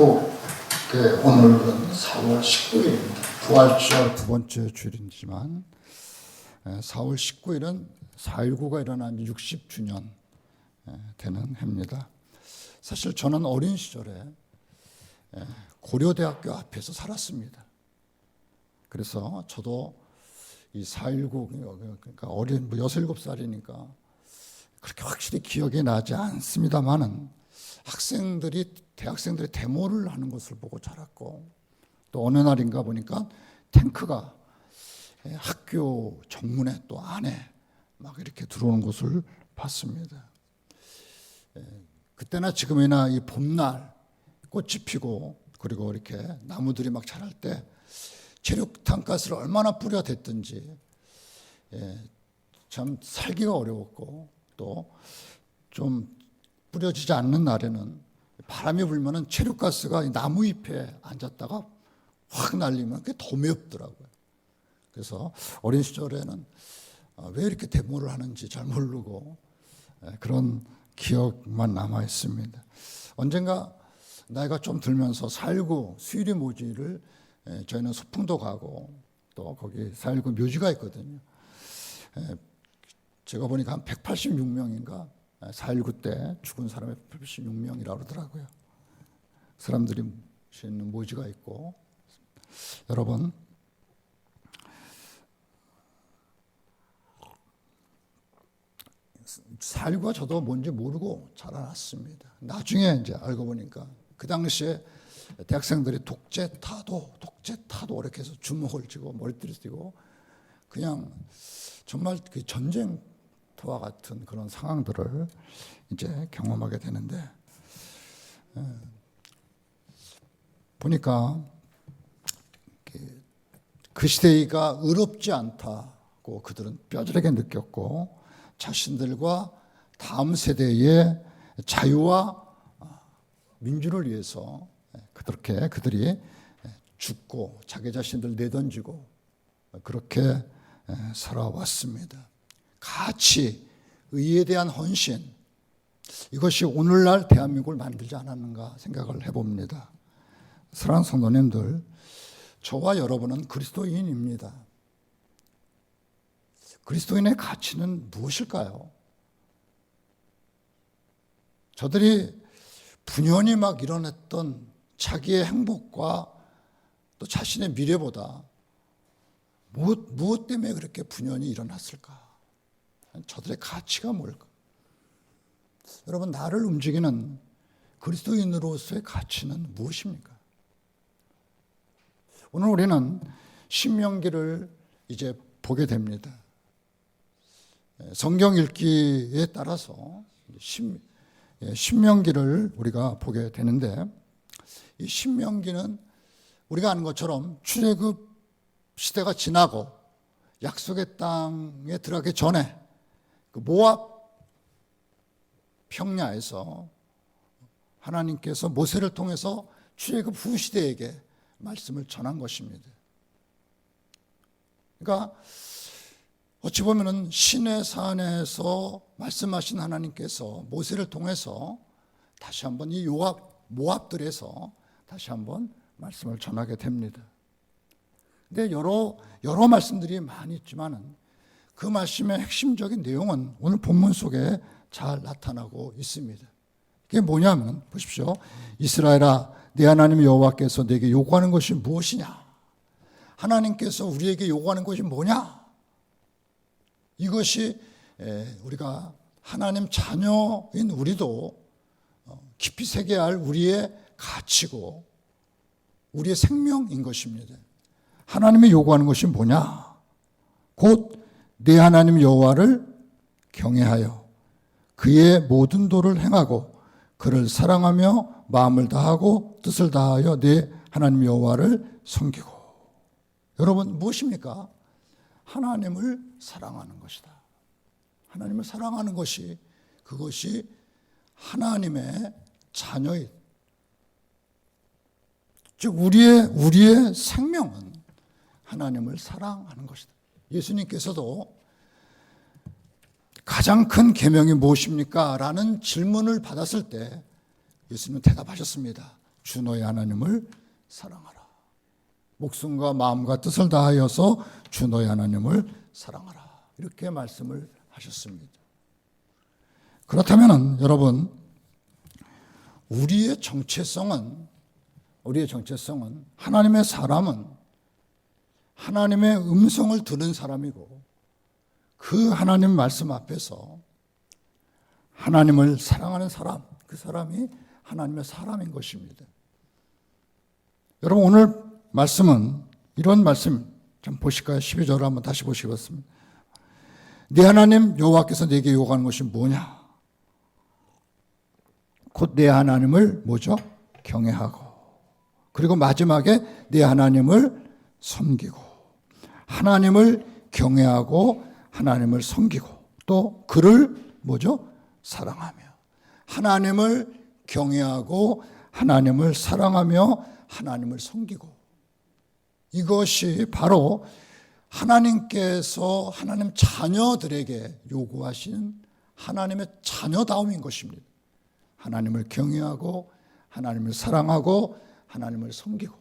한국 오늘은 4월 19일입니다. 부활절 두 번째 주일이지만 4월 19일은 4.19가 일어난 지 60주년 되는 해입니다. 사실 저는 어린 시절에 고려대학교 앞에서 살았습니다. 그래서 저도 이 4.19, 그러니까 어린 6, 7살이니까 그렇게 확실히 기억이 나지 않습니다만은 대학생들이 데모를 하는 것을 보고 자랐고, 또 어느 날인가 보니까 탱크가 학교 정문에 또 안에 막 이렇게 들어오는 것을 봤습니다. 그때나 지금이나 이 봄날 꽃이 피고 그리고 이렇게 나무들이 막 자랄 때 체류탄 가스를 얼마나 뿌려댔든지 참 살기가 어려웠고, 또 좀 뿌려지지 않는 날에는 바람이 불면은 체류가스가 나무 잎에 앉았다가 확 날리면 그게 더 매엽더라고요. 그래서 어린 시절에는 왜 이렇게 데모를 하는지 잘 모르고 그런 기억만 남아 있습니다. 언젠가 나이가 좀 들면서 4.19 수일이 모지를 저희는 소풍도 가고 또 거기 4.19 묘지가 있거든요. 제가 보니까 한 186명인가 4.19 때 죽은 사람이 186명이라고 그러더라고요. 사람들이 있는 모지가 있고, 여러분 4.19가 저도 뭔지 모르고 자라났습니다. 나중에 이제 알고 보니까 그 당시에 대학생들이 독재 타도 이렇게 해서 주먹을 쥐고 머리띠를 띠고 그냥 정말 그 전쟁터와 같은 그런 상황들을 이제 경험하게 되는데, 보니까 그 시대가 의롭지 않다고 그들은 뼈저리게 느꼈고, 자신들과 다음 세대의 자유와 민주를 위해서 그들이 죽고 자기 자신들 내던지고 그렇게 살아왔습니다. 가치, 의에 대한 헌신, 이것이 오늘날 대한민국을 만들지 않았는가 생각을 해봅니다. 사랑하는 성도님들, 저와 여러분은 그리스도인입니다. 그리스도인의 가치는 무엇일까요? 저들이 분연히 막 일어났던 자기의 행복과 또 자신의 미래보다 무엇 때문에 그렇게 분연히 일어났을까? 저들의 가치가 뭘까? 여러분, 나를 움직이는 그리스도인으로서의 가치는 무엇입니까? 오늘 우리는 신명기를 이제 보게 됩니다. 성경 읽기에 따라서 신명기를 우리가 보게 되는데, 이 신명기는 우리가 아는 것처럼 출애굽 시대가 지나고 약속의 땅에 들어가기 전에 그 모압 평야에서 하나님께서 모세를 통해서 출애굽 후 시대에게 말씀을 전한 것입니다. 그러니까 어찌 보면은 시내 산에서 말씀하신 하나님께서 모세를 통해서 다시 한번 이 모압들에서 다시 한번 말씀을 전하게 됩니다. 근데 여러 말씀들이 많이 있지만은 그 말씀의 핵심적인 내용은 오늘 본문 속에 잘 나타나고 있습니다. 그게 뭐냐면 보십시오. 이스라엘아, 네 하나님 여호와께서 네게 요구하는 것이 무엇이냐? 하나님께서 우리에게 요구하는 것이 뭐냐? 이것이 우리가 하나님 자녀인 우리도 깊이 새겨야 할 우리의 가치고 우리의 생명인 것입니다. 하나님이 요구하는 것이 뭐냐? 곧 내 하나님 여호와를 경외하여 그의 모든 도를 행하고 그를 사랑하며 마음을 다하고 뜻을 다하여 내 하나님 여호와를 섬기고. 여러분, 무엇입니까? 하나님을 사랑하는 것이다. 하나님을 사랑하는 것이, 그것이 하나님의 자녀의, 즉 우리의 생명은 하나님을 사랑하는 것이다. 예수님께서도 가장 큰 계명이 무엇입니까? 라는 질문을 받았을 때 예수님은 대답하셨습니다. 주 너의 하나님을 사랑하라. 목숨과 마음과 뜻을 다하여서 주 너의 하나님을 사랑하라. 이렇게 말씀을 하셨습니다. 그렇다면 여러분, 우리의 정체성은 하나님의 사람은 하나님의 음성을 들은 사람이고 그 하나님 말씀 앞에서 하나님을 사랑하는 사람, 그 사람이 하나님의 사람인 것입니다. 여러분, 오늘 말씀은 이런 말씀 좀 보실까요? 12절을 한번 다시 보시겠습니다. 네 하나님 여호와께서 내게 요구하는 것이 뭐냐? 곧 내 하나님을 뭐죠? 경외하고, 그리고 마지막에 내 하나님을 섬기고, 하나님을 경외하고 하나님을 섬기고, 또 그를 뭐죠? 사랑하며, 하나님을 경외하고 하나님을 사랑하며 하나님을 섬기고, 이것이 바로 하나님께서 하나님 자녀들에게 요구하신 하나님의 자녀다움인 것입니다. 하나님을 경외하고 하나님을 사랑하고 하나님을 섬기고.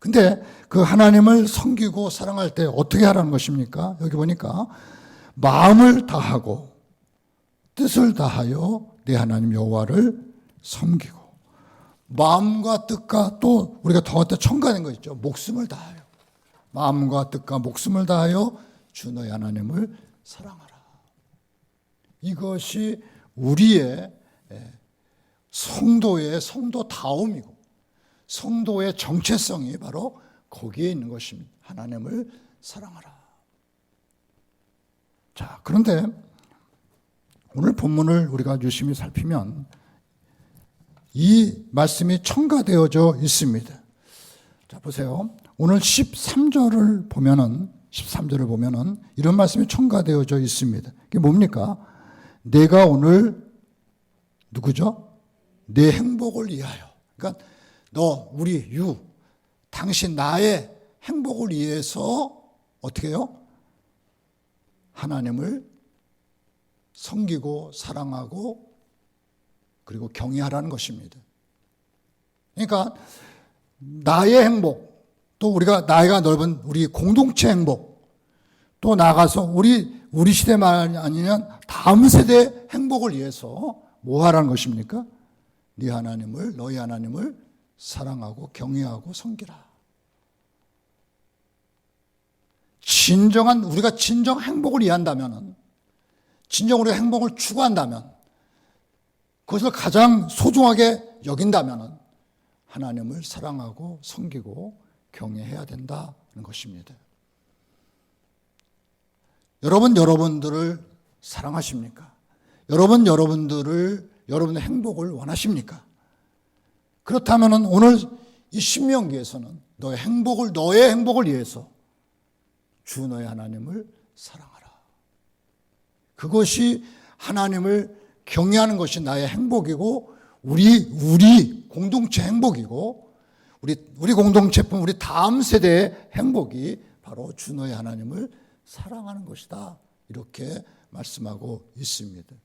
근데 그 하나님을 섬기고 사랑할 때 어떻게 하라는 것입니까? 여기 보니까 마음을 다하고 뜻을 다하여 내 하나님 여호와를 섬기고, 마음과 뜻과 또 우리가 더 첨가된 거 있죠. 목숨을 다하여, 마음과 뜻과 목숨을 다하여 주 너의 하나님을 사랑하라. 이것이 우리의 성도의 성도다움이고 성도의 정체성이 바로 거기에 있는 것입니다. 하나님을 사랑하라. 자, 그런데 오늘 본문을 우리가 유심히 살피면 이 말씀이 첨가되어져 있습니다. 자, 보세요. 오늘 13절을 보면은 이런 말씀이 첨가되어져 있습니다. 이게 뭡니까? 내가 오늘 누구죠? 내 행복을 위하여. 그러니까 당신 나의 행복을 위해서 어떻게 해요? 하나님을 섬기고 사랑하고 그리고 경외하라는 것입니다. 그러니까 나의 행복, 또 나이가 넓은 우리 공동체 행복, 또 나아가서 우리 시대만 아니면 다음 세대 행복을 위해서 뭐 하라는 것입니까? 너희 하나님을 사랑하고 경외하고 섬기라. 우리가 진정 행복을 이해한다면, 진정 우리가 행복을 추구한다면, 그것을 가장 소중하게 여긴다면 하나님을 사랑하고 섬기고 경외해야 된다는 것입니다. 여러분들을 사랑하십니까? 여러분들의 행복을 원하십니까? 그렇다면 오늘 이 신명기에서는 너의 행복을 위해서 주 너의 하나님을 사랑하라. 그것이 하나님을 경외하는 것이 나의 행복이고 우리 공동체 행복이고 우리 공동체뿐 우리 다음 세대의 행복이 바로 주 너의 하나님을 사랑하는 것이다. 이렇게 말씀하고 있습니다.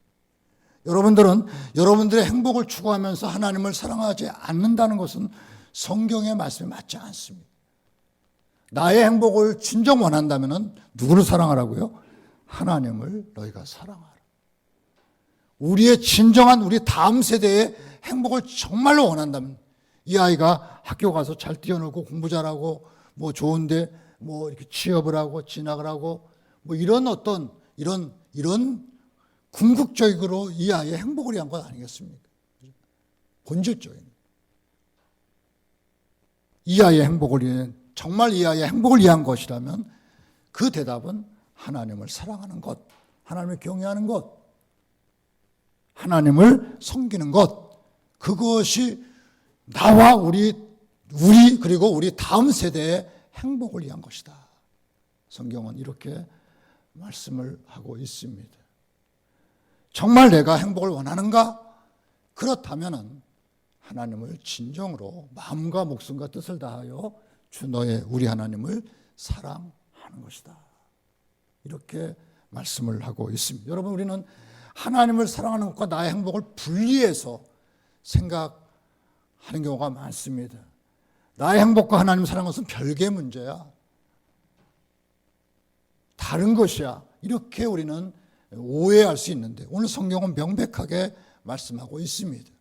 여러분들은 여러분들의 행복을 추구하면서 하나님을 사랑하지 않는다는 것은 성경의 말씀에 맞지 않습니다. 나의 행복을 진정 원한다면 누구를 사랑하라고요? 하나님을 너희가 사랑하라. 우리의 진정한 우리 다음 세대의 행복을 정말로 원한다면 이 아이가 학교 가서 잘 뛰어놀고 공부 잘하고 뭐 좋은데 뭐 이렇게 취업을 하고 진학을 하고 뭐 이런 궁극적으로 이 아이의 행복을 위한 것 아니겠습니까? 본질적인. 정말 이 아이의 행복을 위한 것이라면 그 대답은 하나님을 사랑하는 것, 하나님을 경외하는 것, 하나님을 섬기는 것, 그것이 나와 그리고 우리 다음 세대의 행복을 위한 것이다. 성경은 이렇게 말씀을 하고 있습니다. 정말 내가 행복을 원하는가? 그렇다면 하나님을 진정으로 마음과 목숨과 뜻을 다하여 우리 하나님을 사랑하는 것이다. 이렇게 말씀을 하고 있습니다. 여러분, 우리는 하나님을 사랑하는 것과 나의 행복을 분리해서 생각하는 하는 경우가 많습니다. 나의 행복과 하나님 사랑하는 것은 별개의 문제야. 다른 것이야. 이렇게 우리는 오해할 수 있는데 오늘 성경은 명백하게 말씀하고 있습니다.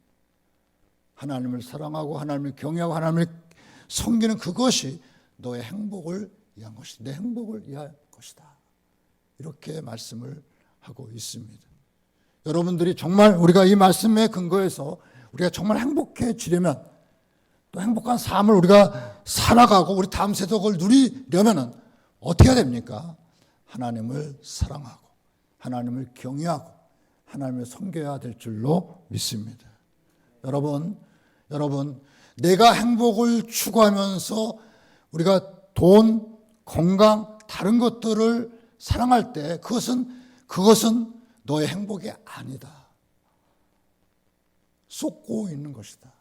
하나님을 사랑하고 하나님을 경외하고 하나님을 섬기는 그것이 너의 행복을 위한 것이다. 내 행복을 위할 것이다. 이렇게 말씀을 하고 있습니다. 여러분들이 정말 우리가 이 말씀에 근거해서 우리가 정말 행복해지려면 또 행복한 삶을 우리가 살아가고 우리 다음 세대가 그걸 누리려면 어떻게 해야 됩니까? 하나님을 사랑하고 하나님을 경외하고 하나님을 섬겨야 될 줄로 믿습니다. 여러분, 내가 행복을 추구하면서 우리가 돈, 건강, 다른 것들을 사랑할 때 그것은 너의 행복이 아니다. 쏟고 있는 것이다.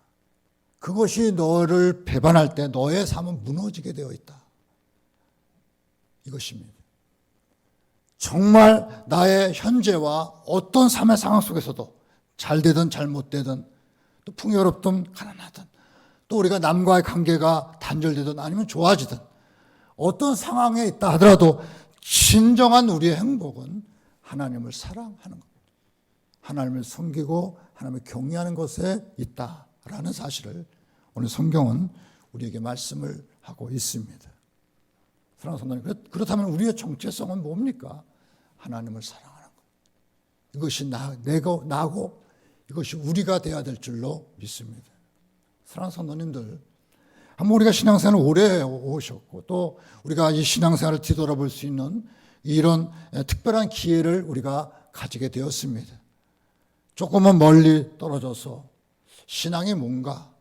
그것이 너를 배반할 때 너의 삶은 무너지게 되어 있다. 이것입니다. 정말 나의 현재와 어떤 삶의 상황 속에서도 잘 되든 잘못되든 또 풍요롭든 가난하든 또 우리가 남과의 관계가 단절되든 아니면 좋아지든 어떤 상황에 있다 하더라도 진정한 우리의 행복은 하나님을 사랑하는 것, 하나님을 섬기고 하나님을 경외하는 것에 있다라는 사실을 오늘 성경은 우리에게 말씀을 하고 있습니다. 사랑하는 성도님, 그렇다면 우리의 정체성은 뭡니까? 하나님을 사랑하는 것. 이것이 나고 이것이 우리가 되어야 될 줄로 믿습니다. 사랑하는 성도님들, 한번 우리가 신앙생활을 오래 오셨고 또 우리가 이 신앙생활을 뒤돌아볼 수 있는 이런 특별한 기회를 우리가 가지게 되었습니다. 조금은 멀리 떨어져서 신앙이 뭔가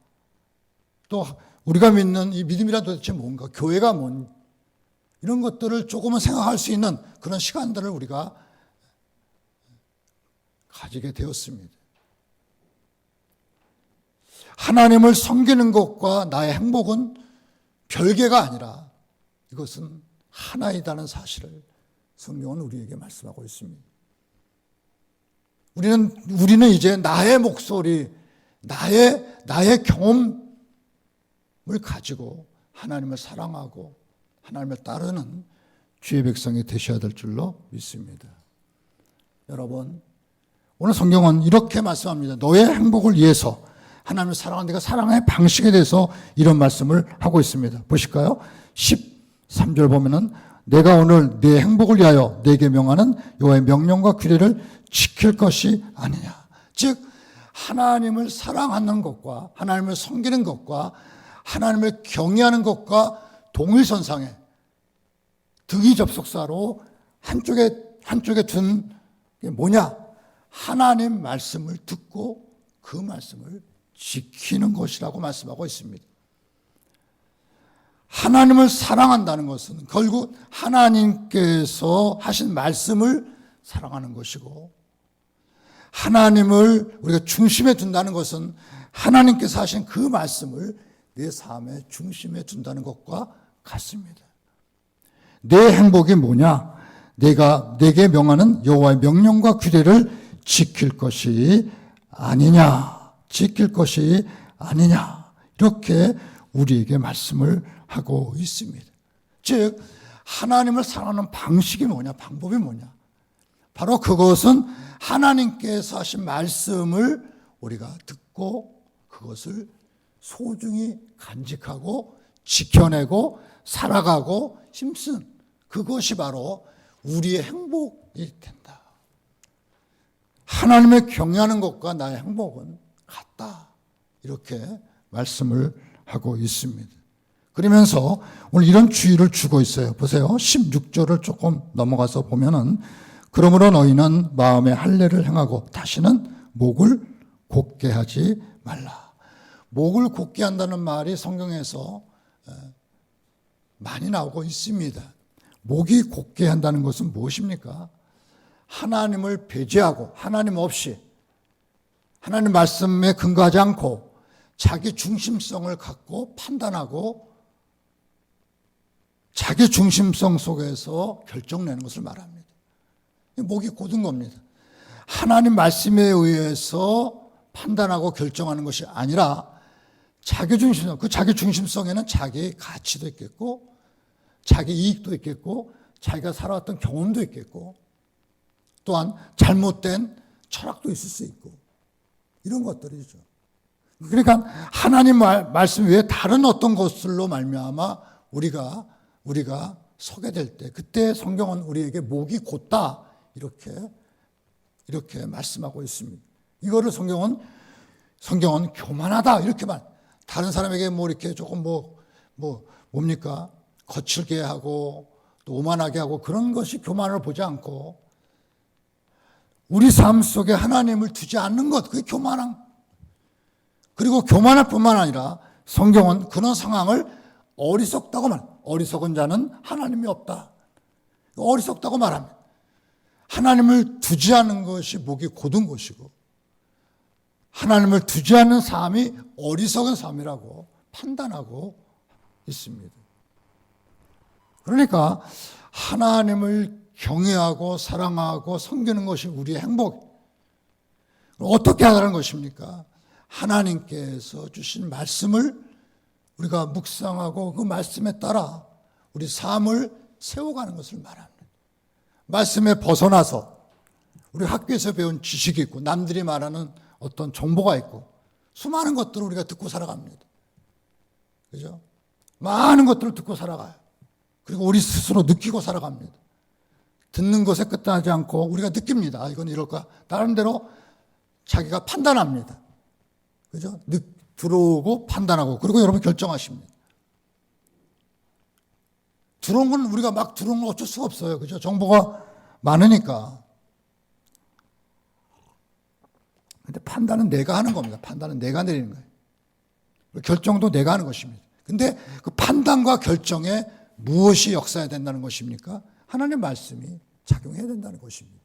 또 우리가 믿는 이 믿음이란 도대체 뭔가 교회가 뭔 이런 것들을 조금은 생각할 수 있는 그런 시간들을 우리가 가지게 되었습니다. 하나님을 섬기는 것과 나의 행복은 별개가 아니라 이것은 하나이다는 사실을 성경은 우리에게 말씀하고 있습니다. 우리는 이제 나의 목소리, 나의 경험을 가지고 하나님을 사랑하고 하나님을 따르는 주의 백성이 되셔야 될 줄로 믿습니다. 여러분, 오늘 성경은 이렇게 말씀합니다. 너의 행복을 위해서 하나님을 사랑하는 내가 사랑의 방식에 대해서 이런 말씀을 하고 있습니다. 보실까요? 13절 보면은 내가 오늘 내 행복을 위하여 내게 명하는 여호와의 명령과 규례를 지킬 것이 아니냐. 즉 하나님을 사랑하는 것과 하나님을 섬기는 것과 하나님을 경외하는 것과 동일선상에 등이 접속사로 한쪽에 둔 게 뭐냐? 하나님 말씀을 듣고 그 말씀을 지키는 것이라고 말씀하고 있습니다. 하나님을 사랑한다는 것은 결국 하나님께서 하신 말씀을 사랑하는 것이고 하나님을 우리가 중심에 둔다는 것은 하나님께서 하신 그 말씀을 내 삶의 중심에 둔다는 것과 같습니다. 내 행복이 뭐냐? 내게 명하는 여호와의 명령과 규례를 지킬 것이 아니냐. 지킬 것이 아니냐. 이렇게 우리에게 말씀을 하고 있습니다. 즉 하나님을 사랑하는 방식이 뭐냐? 방법이 뭐냐? 바로 그것은 하나님께서 하신 말씀을 우리가 듣고 그것을 소중히 간직하고 지켜내고 살아가고 힘쓴 그것이 바로 우리의 행복이 된다. 하나님을 경외하는 것과 나의 행복은 같다. 이렇게 말씀을 하고 있습니다. 그러면서 오늘 이런 주의를 주고 있어요. 보세요. 16절을 조금 넘어가서 보면은 그러므로 너희는 마음에 할례를 행하고 다시는 목을 곧게 하지 말라. 목을 곧게 한다는 말이 성경에서 많이 나오고 있습니다. 목이 곧게 한다는 것은 무엇입니까? 하나님을 배제하고 하나님 없이 하나님 말씀에 근거하지 않고 자기 중심성을 갖고 판단하고 자기 중심성 속에서 결정내는 것을 말합니다. 목이 곧은 겁니다. 하나님 말씀에 의해서 판단하고 결정하는 것이 아니라 자기중심, 그 자기중심성에는 자기의 가치도 있겠고, 자기 이익도 있겠고, 자기가 살아왔던 경험도 있겠고, 또한 잘못된 철학도 있을 수 있고, 이런 것들이죠. 그러니까 하나님 말씀 외에 다른 어떤 것들로 말미암아 우리가 서게 될 때, 그때 성경은 우리에게 목이 곧다 이렇게 말씀하고 있습니다. 이거를 성경은 교만하다 이렇게 다른 사람에게 뭐 이렇게 조금 뭡니까 거칠게 하고 또 오만하게 하고 그런 것이 교만을 보지 않고 우리 삶 속에 하나님을 두지 않는 것, 그게 교만함. 그리고 교만할 뿐만 아니라 성경은 그런 상황을 어리석다고 어리석은 자는 하나님이 없다. 어리석다고 말합니다. 하나님을 두지 않는 것이 목이 곧은 것이고 하나님을 두지 않는 삶이 어리석은 삶이라고 판단하고 있습니다. 그러니까 하나님을 경외하고 사랑하고 섬기는 것이 우리의 행복. 어떻게 하라는 것입니까? 하나님께서 주신 말씀을 우리가 묵상하고 그 말씀에 따라 우리 삶을 세워가는 것을 말합니다. 말씀에 벗어나서 우리 학교에서 배운 지식이 있고 남들이 말하는 어떤 정보가 있고 수많은 것들을 우리가 듣고 살아갑니다. 그죠? 많은 것들을 듣고 살아가요. 그리고 우리 스스로 느끼고 살아갑니다. 듣는 것에 끝나지 않고 우리가 느낍니다. 이건 이럴 거야. 다른 대로 자기가 판단합니다. 그죠? 들어오고 판단하고 그리고 여러분 결정하십니다. 들어온 건 우리가 막 들어온 건 어쩔 수가 없어요. 그죠? 정보가 많으니까. 근데 판단은 내가 하는 겁니다. 판단은 내가 내리는 거예요. 결정도 내가 하는 것입니다. 근데 그 판단과 결정에 무엇이 역사해야 된다는 것입니까? 하나님의 말씀이 작용해야 된다는 것입니다.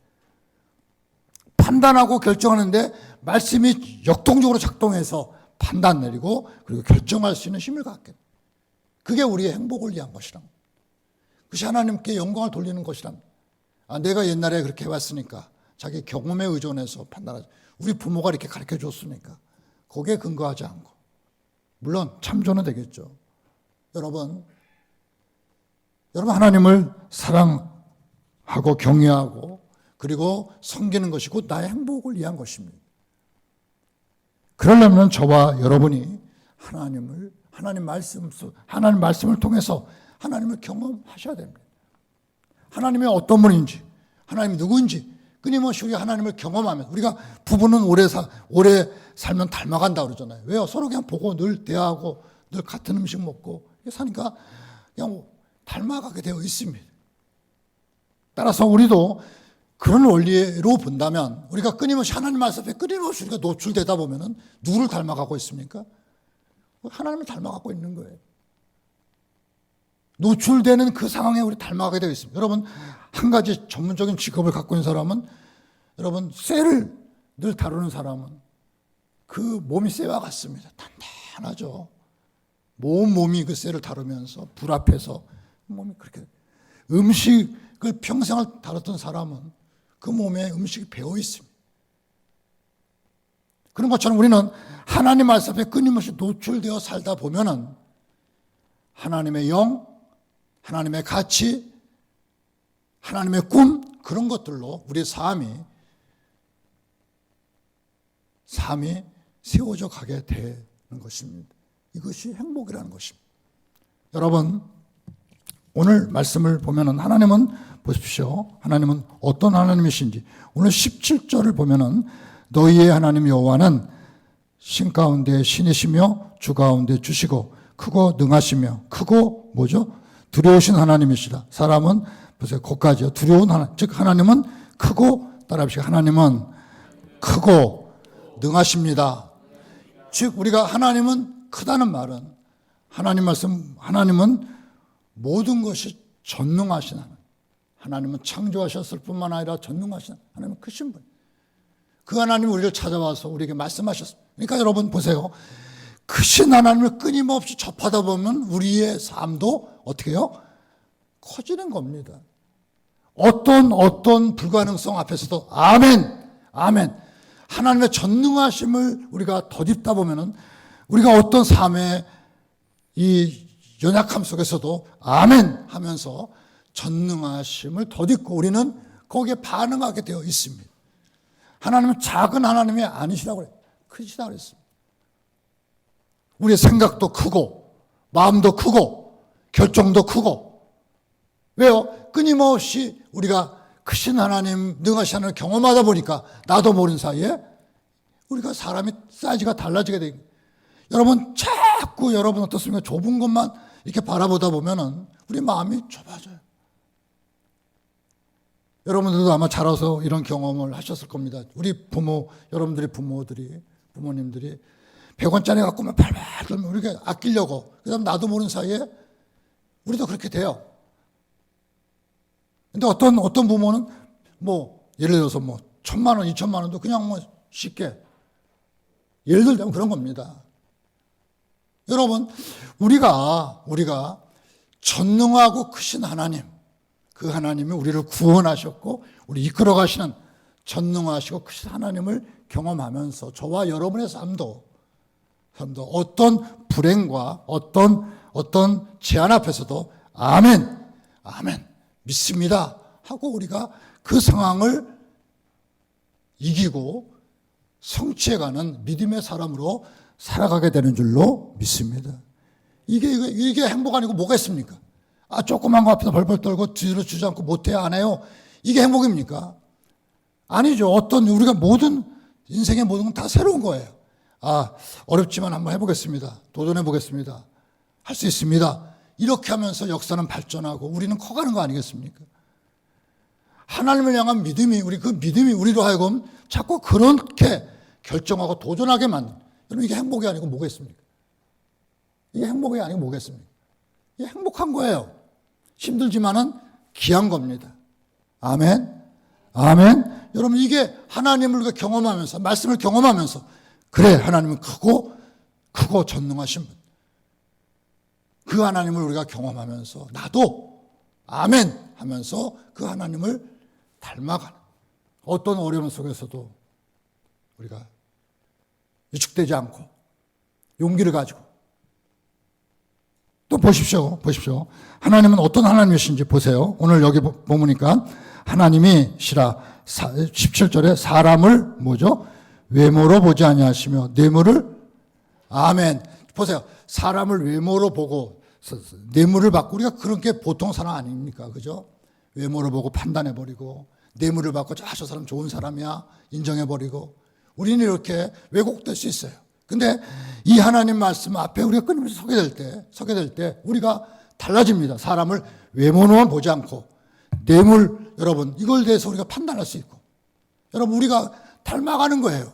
판단하고 결정하는데 말씀이 역동적으로 작동해서 판단 내리고 그리고 결정할 수 있는 힘을 갖게. 그게 우리의 행복을 위한 것이랍니다. 그것이 하나님께 영광을 돌리는 것이랍니다. 내가 옛날에 그렇게 해왔으니까 자기 경험에 의존해서 판단하지. 우리 부모가 이렇게 가르쳐 줬으니까 거기에 근거하지 않고 물론 참조는 되겠죠. 여러분 하나님을 사랑하고 경외하고 그리고 섬기는 것이 곧 나의 행복을 위한 것입니다. 그러려면 저와 여러분이 하나님 말씀을 통해서 하나님을 경험하셔야 됩니다. 하나님이 어떤 분인지, 하나님이 누구인지 끊임없이 우리가 하나님을 경험하면 우리가 부부는 오래 살면 닮아간다 그러잖아요. 왜요? 서로 그냥 보고 늘 대화하고 늘 같은 음식 먹고 사니까 그냥 닮아가게 되어 있습니다. 따라서 우리도 그런 원리로 본다면 우리가 끊임없이 하나님 말씀에 끊임없이 우리가 노출되다 보면은 누구를 닮아가고 있습니까? 하나님을 닮아가고 있는 거예요. 노출되는 그 상황에 우리 닮아가게 되어 있습니다. 여러분 한 가지 전문적인 직업을 갖고 있는 사람은 여러분 쇠를 늘 다루는 사람은 그 몸이 쇠와 같습니다. 단단하죠. 몸이 그 쇠를 다루면서 불 앞에서 몸이 그렇게 음식을 평생을 다뤘던 사람은 그 몸에 음식이 배어 있습니다. 그런 것처럼 우리는 하나님 말씀 앞에 끊임없이 노출되어 살다 보면은 하나님의 영, 하나님의 가치, 하나님의 꿈 그런 것들로 우리의 삶이 세워져 가게 되는 것입니다. 이것이 행복이라는 것입니다. 여러분 오늘 말씀을 보면은 하나님은 보십시오. 하나님은 어떤 하나님이신지 오늘 17절을 보면은 너희의 하나님 여호와는 신 가운데 신이시며 주 가운데 주시고 크고 능하시며 크고 뭐죠? 두려우신 하나님이시다. 사람은 보세요. 거기까지요. 두려운 하나님. 즉 하나님은 크고 따라합시다. 하나님은 크고 능하십니다. 즉 우리가 하나님은 크다는 말은 하나님은 모든 것이 전능하신 하나님. 하나님은 창조하셨을 뿐만 아니라 전능하신 하나님은 크신 분. 그 하나님이 우리를 찾아와서 우리에게 말씀하셨습니다. 그러니까 여러분 보세요. 크신 하나님을 끊임없이 접하다 보면 우리의 삶도 어떻게 해요? 커지는 겁니다. 어떤 불가능성 앞에서도 아멘. 하나님의 전능하심을 우리가 덧입다 보면은 우리가 어떤 삶의 이 연약함 속에서도 아멘 하면서 전능하심을 덧입고 우리는 거기에 반응하게 되어 있습니다. 하나님은 작은 하나님이 아니시라고 그래요. 크시다고 그랬습니다. 우리의 생각도 크고 마음도 크고 결정도 크고. 왜요? 끊임없이 우리가 크신 하나님, 능하신 하나님을 경험하다 보니까 나도 모르는 사이에 우리가 사람이 사이즈가 달라지게 됩니다. 여러분 자꾸 여러분 어떻습니까? 좁은 것만 이렇게 바라보다 보면은 우리 마음이 좁아져요. 여러분들도 아마 자라서 이런 경험을 하셨을 겁니다. 우리 부모, 여러분들의 부모님들이 100원짜리 갖고만 팔팔 떨면 우리가 아끼려고, 그 다음 나도 모르는 사이에 우리도 그렇게 돼요. 근데 어떤 부모는 예를 들어서 1,000만 원, 2,000만 원도 그냥 쉽게, 예를 들자면 그런 겁니다. 여러분, 우리가 전능하고 크신 하나님, 그 하나님이 우리를 구원하셨고 우리 이끌어 가시는 전능하시고 크신 하나님을 경험하면서 저와 여러분의 삶도 어떤 불행과 어떤 제한 앞에서도 아멘 믿습니다 하고 우리가 그 상황을 이기고 성취해가는 믿음의 사람으로 살아가게 되는 줄로 믿습니다. 이게 행복 아니고 뭐가 있습니까? 조그만 거 앞에서 벌벌 떨고 뒤로 주저앉고 못해요, 안 해요. 이게 행복입니까? 아니죠. 우리가 인생의 모든 건 다 새로운 거예요. 어렵지만 한번 해보겠습니다. 도전해보겠습니다. 할 수 있습니다. 이렇게 하면서 역사는 발전하고 우리는 커가는 거 아니겠습니까? 하나님을 향한 믿음이, 그 믿음이 우리로 하여금 자꾸 그렇게 결정하고 도전하게 만든. 여러분, 이게 행복이 아니고 뭐겠습니까? 이게 행복이 아니고 뭐겠습니까? 이게 행복한 거예요. 힘들지만은 귀한 겁니다. 아멘. 여러분, 이게 하나님을 우리가 경험하면서, 말씀을 경험하면서, 그래, 하나님은 크고 전능하신 분. 그 하나님을 우리가 경험하면서, 나도 아멘 하면서 그 하나님을 닮아가는, 어떤 어려움 속에서도 우리가 위축되지 않고 용기를 가지고. 또 보십시오. 하나님은 어떤 하나님이신지 보세요. 오늘 여기 보니까 하나님이시라 17절에 사람을 외모로 보지 아니하시며 뇌물을, 아멘. 보세요. 사람을 외모로 보고 뇌물을 받고, 우리가 그런 게 보통 사람 아닙니까? 그죠? 외모를 보고 판단해버리고 뇌물을 받고 저 사람 좋은 사람이야 인정해버리고 우리는 이렇게 왜곡될 수 있어요. 근데 이 하나님 말씀 앞에 우리가 끊임없이 서게 될 때 우리가 달라집니다. 사람을 외모로만 보지 않고 뇌물, 여러분, 이걸 대해서 우리가 판단할 수 있고, 여러분, 우리가 닮아가는 거예요.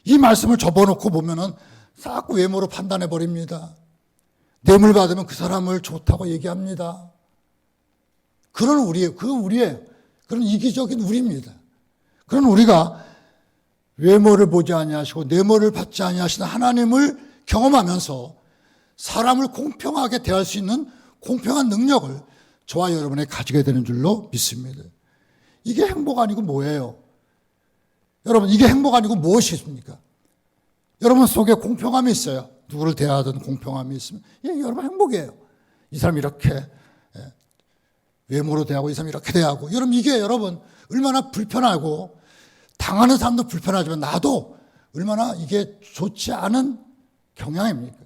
이 말씀을 접어놓고 보면은 자꾸 외모로 판단해 버립니다. 뇌물 받으면 그 사람을 좋다고 얘기합니다. 그런 우리의 그런 이기적인 우리입니다. 그런 우리가 외모를 보지 아니하시고 뇌물을 받지 아니하시는 하나님을 경험하면서 사람을 공평하게 대할 수 있는 공평한 능력을 저와 여러분이 가지게 되는 줄로 믿습니다. 이게 행복 아니고 뭐예요? 여러분, 이게 행복 아니고 무엇이 있습니까? 여러분 속에 공평함이 있어요. 누구를 대하든 공평함이 있으면 여러분 행복이에요. 이 사람이 이렇게 외모로 대하고 이 사람이 이렇게 대하고, 여러분 이게 여러분 얼마나 불편하고, 당하는 사람도 불편하지만 나도 얼마나 이게 좋지 않은 경향입니까?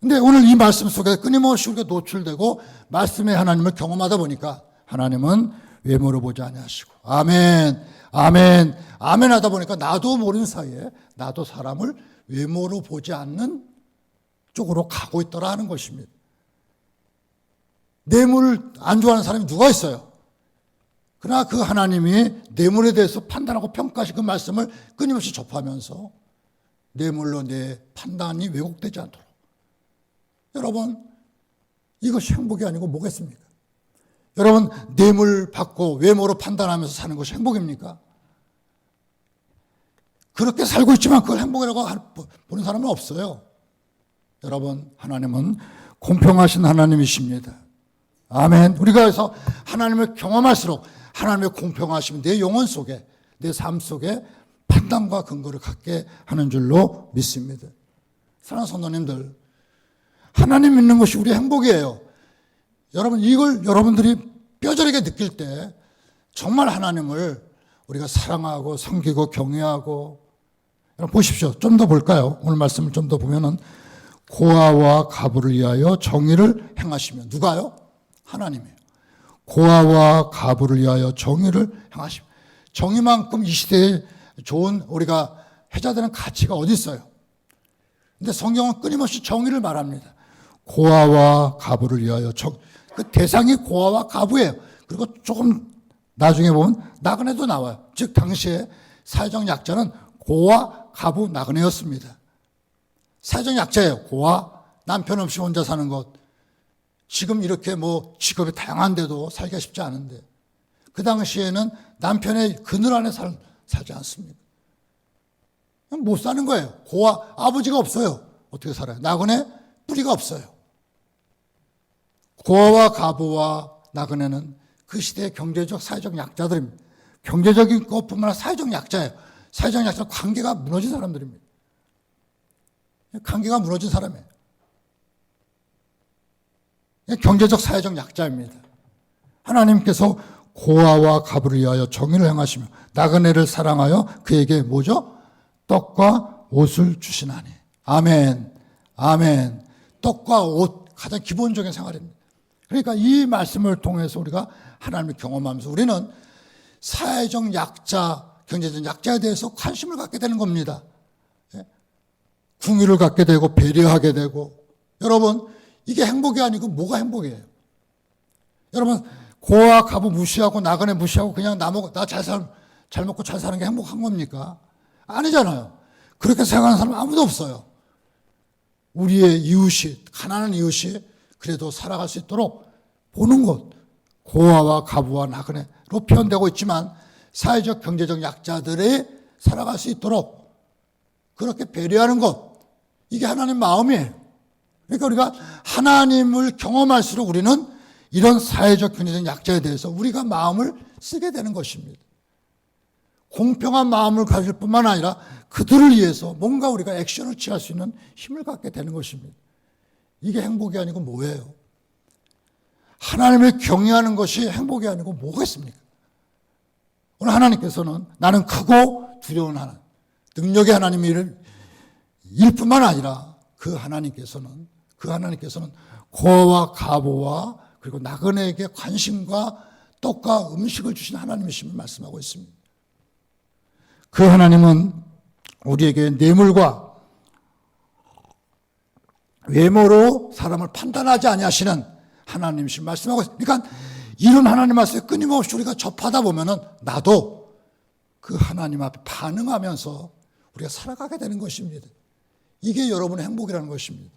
근데 오늘 이 말씀 속에 끊임없이 우리가 노출되고 말씀의 하나님을 경험하다 보니까 하나님은 외모로 보지 아니하시고 아멘 하다 보니까 나도 모르는 사이에 나도 사람을 외모로 보지 않는 쪽으로 가고 있더라 하는 것입니다. 뇌물을 안 좋아하는 사람이 누가 있어요? 그러나 그 하나님이 뇌물에 대해서 판단하고 평가하신 그 말씀을 끊임없이 접하면서 뇌물로 내 판단이 왜곡되지 않도록. 여러분, 이것이 행복이 아니고 뭐겠습니까? 여러분, 뇌물 받고 외모로 판단하면서 사는 것이 행복입니까? 그렇게 살고 있지만 그걸 행복이라고 보는 사람은 없어요. 여러분, 하나님은 공평하신 하나님이십니다. 아멘. 우리가 그래서 하나님을 경험할수록 하나님의 공평하심이 내 영혼 속에, 내 삶 속에 판단과 근거를 갖게 하는 줄로 믿습니다. 사랑하는 성도님들, 하나님 믿는 것이 우리의 행복이에요. 여러분, 이걸 여러분들이 뼈저리게 느낄 때 정말 하나님을 우리가 사랑하고 섬기고 경외하고, 여러분 보십시오. 좀 더 볼까요? 오늘 말씀을 좀 더 보면은 고아와 과부를 위하여 정의를 행하시며, 누가요? 하나님이에요. 고아와 과부를 위하여 정의를 행하시며, 정의만큼 이 시대에 좋은 우리가 해줘야 되는 가치가 어디 있어요? 근데 성경은 끊임없이 정의를 말합니다. 고아와 과부를 위하여 그 대상이 고아와 과부예요. 그리고 조금 나중에 보면 나그네도 나와요. 즉 당시에 사회적 약자는 고아, 과부, 나그네였습니다. 사회적 약자예요. 고아, 남편 없이 혼자 사는 것. 지금 이렇게 뭐 직업이 다양한데도 살기가 쉽지 않은데, 그 당시에는 남편의 그늘 안에 살지 않습니다. 못 사는 거예요. 고아, 아버지가 없어요. 어떻게 살아요? 나그네, 뿌리가 없어요. 고아와 과부와 나그네는 그 시대의 경제적, 사회적 약자들입니다. 경제적인 것뿐만 아니라 사회적 약자예요. 사회적 약자는 관계가 무너진 사람들입니다. 관계가 무너진 사람이에요. 경제적, 사회적 약자입니다. 하나님께서 고아와 과부를 위하여 정의를 행하시며 나그네를 사랑하여 그에게 뭐죠? 떡과 옷을 주시나니. 아멘, 아멘. 떡과 옷, 가장 기본적인 생활입니다. 그러니까 이 말씀을 통해서 우리가 하나님을 경험하면서 우리는 사회적 약자, 경제적 약자에 대해서 관심을 갖게 되는 겁니다. 궁유를 갖게 되고 배려하게 되고. 여러분, 이게 행복이 아니고 뭐가 행복이에요? 여러분, 고아 과부 무시하고 나그네 무시하고 그냥 나 잘 먹고 잘 사는 게 행복한 겁니까? 아니잖아요. 그렇게 생각하는 사람 아무도 없어요. 우리의 이웃이, 가난한 이웃이 그래도 살아갈 수 있도록 보는 것, 고아와 과부와 나그네로 표현되고 있지만 사회적 경제적 약자들이 살아갈 수 있도록 그렇게 배려하는 것, 이게 하나님 마음이에요. 그러니까 우리가 하나님을 경험할수록 우리는 이런 사회적 경제적 약자에 대해서 우리가 마음을 쓰게 되는 것입니다. 공평한 마음을 가질 뿐만 아니라 그들을 위해서 뭔가 우리가 액션을 취할 수 있는 힘을 갖게 되는 것입니다. 이게 행복이 아니고 뭐예요? 하나님을 경외하는 것이 행복이 아니고 뭐가 있습니까? 오늘 하나님께서는 나는 크고 두려운 하나님, 능력의 하나님일 뿐만 아니라 그 하나님께서는 고아와 과부와 그리고 나그네에게 관심과 떡과 음식을 주신 하나님이심을 말씀하고 있습니다. 그 하나님은 우리에게 뇌물과 외모로 사람을 판단하지 아니하시는 하나님이심을 말씀하고 있습니다. 그러니까 이런 하나님 말씀에 끊임없이 우리가 접하다 보면은 나도 그 하나님 앞에 반응하면서 우리가 살아가게 되는 것입니다. 이게 여러분의 행복이라는 것입니다.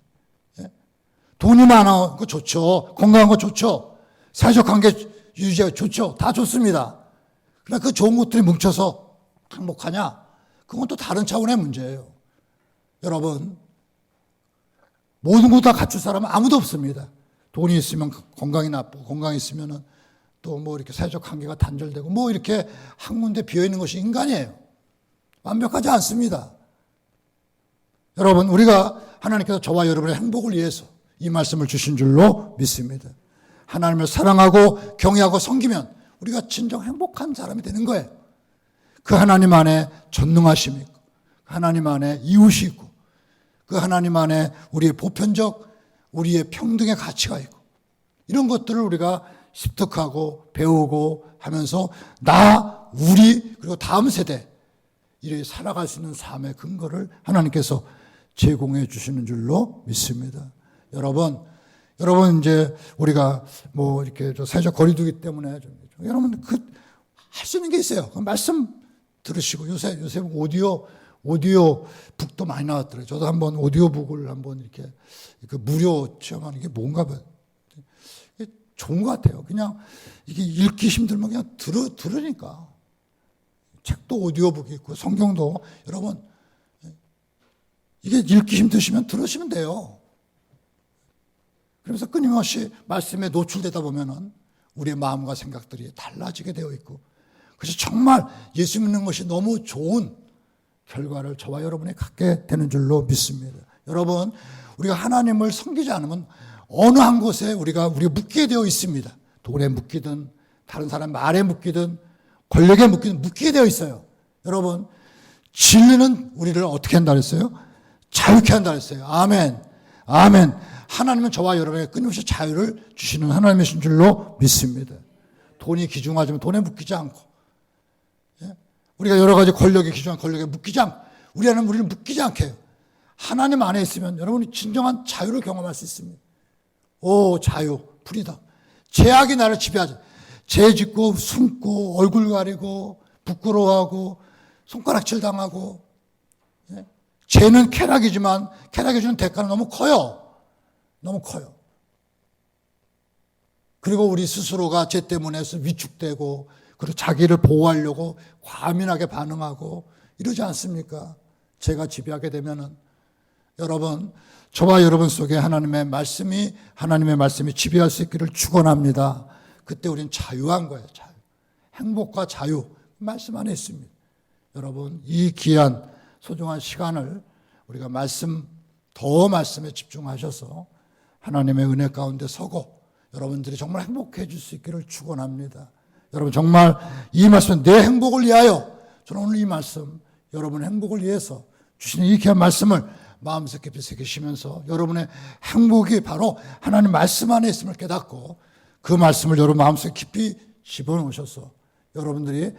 돈이 많아, 그거 좋죠. 건강한 거 좋죠. 사회적 관계 유지가 좋죠. 다 좋습니다. 그러나 그 좋은 것들이 뭉쳐서 행복하냐? 그건 또 다른 차원의 문제예요. 여러분, 모든 것 다 갖출 사람은 아무도 없습니다. 돈이 있으면 건강이 나쁘고, 건강이 있으면 또 뭐 이렇게 사회적 관계가 단절되고, 뭐 이렇게 한 군데 비어있는 것이 인간이에요. 완벽하지 않습니다. 여러분, 우리가 하나님께서 저와 여러분의 행복을 위해서 이 말씀을 주신 줄로 믿습니다. 하나님을 사랑하고 경외하고 섬기면 우리가 진정 행복한 사람이 되는 거예요. 그 하나님 안에 전능하심이 있고, 하나님 안에 이웃이 있고, 그 하나님 안에 우리의 보편적, 우리의 평등의 가치가 있고, 이런 것들을 우리가 습득하고 배우고 하면서 우리, 그리고 다음 세대, 이렇게 살아갈 수 있는 삶의 근거를 하나님께서 제공해 주시는 줄로 믿습니다. 여러분 이제 우리가 뭐 이렇게 사회적 거리두기 때문에 여러분 할 수 있는 게 있어요. 그 말씀 들으시고 요새 오디오 북도 많이 나왔더라고요. 저도 한번 오디오북을 한번 이렇게 무료 체험하는 게 뭔가 봐요. 좋은 것 같아요. 그냥 이게 읽기 힘들면 그냥 들으니까. 책도 오디오북이 있고 성경도 여러분 이게 읽기 힘드시면 들으시면 돼요. 그래서 끊임없이 말씀에 노출되다 보면은 우리의 마음과 생각들이 달라지게 되어 있고, 그래서 정말 예수 믿는 것이 너무 좋은 결과를 저와 여러분이 갖게 되는 줄로 믿습니다. 여러분, 우리가 하나님을 섬기지 않으면 어느 한 곳에 우리가 묶이게 되어 있습니다. 돌에 묶이든 다른 사람 말에 묶이든 권력에 묶이든 묶이게 되어 있어요. 여러분, 진리는 우리를 어떻게 한다 그랬어요? 자유케 한다 그랬어요. 아멘. 아멘. 하나님은 저와 여러분에게 끊임없이 자유를 주시는 하나님이신 줄로 믿습니다. 돈이 귀중하지만 돈에 묶이지 않고, 우리가 여러 가지 권력이 귀중한 권력에 묶이지 않고, 우리 안에 우리를 묶이지 않게 해요. 하나님 안에 있으면 여러분이 진정한 자유를 경험할 수 있습니다. 오, 자유, 프리덤. 죄악이 나를 지배하죠. 죄 짓고 숨고 얼굴 가리고 부끄러워하고 손가락질 당하고, 죄는 쾌락이지만 쾌락이 주는 대가는 너무 커요. 너무 커요. 그리고 우리 스스로가 죄 때문에 위축되고 그리고 자기를 보호하려고 과민하게 반응하고 이러지 않습니까? 죄가 지배하게 되면은 여러분, 저와 여러분 속에 하나님의 말씀이 지배할 수 있기를 축원합니다. 그때 우리는 자유한 거예요. 자유. 행복과 자유. 말씀 안에 있습니다. 여러분, 이 귀한 소중한 시간을 우리가 더 말씀에 집중하셔서 하나님의 은혜 가운데 서고 여러분들이 정말 행복해질 수 있기를 축원합니다. 여러분, 정말 이 말씀은 내 행복을 위하여, 저는 오늘 이 말씀 여러분의 행복을 위해서 주시는 이 귀한 말씀을 마음속 깊이 새기시면서 여러분의 행복이 바로 하나님 말씀 안에 있음을 깨닫고 그 말씀을 여러분 마음속에 깊이 집어넣으셔서 여러분의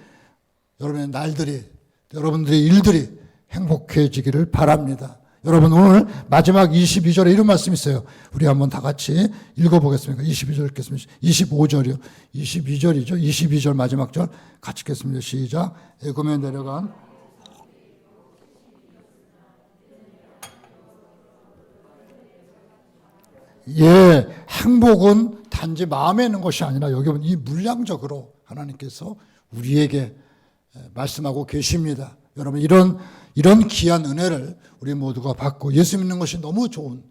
날들이, 여러분들의 일들이 행복해지기를 바랍니다. 여러분, 오늘 마지막 22절에 이런 말씀이 있어요. 우리 한번 다 같이 읽어보겠습니다. 22절 읽겠습니다. 25절이요. 22절이죠. 22절 마지막 절 같이 읽겠습니다. 시작. 애굽에 내려간 행복은 단지 마음에 있는 것이 아니라 여기 보면 이 물량적으로 하나님께서 우리에게 말씀하고 계십니다. 여러분, 이런 귀한 은혜를 우리 모두가 받고 예수 믿는 것이 너무 좋은,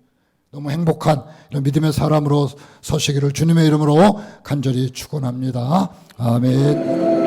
너무 행복한 이런 믿음의 사람으로 서시기를 주님의 이름으로 간절히 축원합니다. 아멘.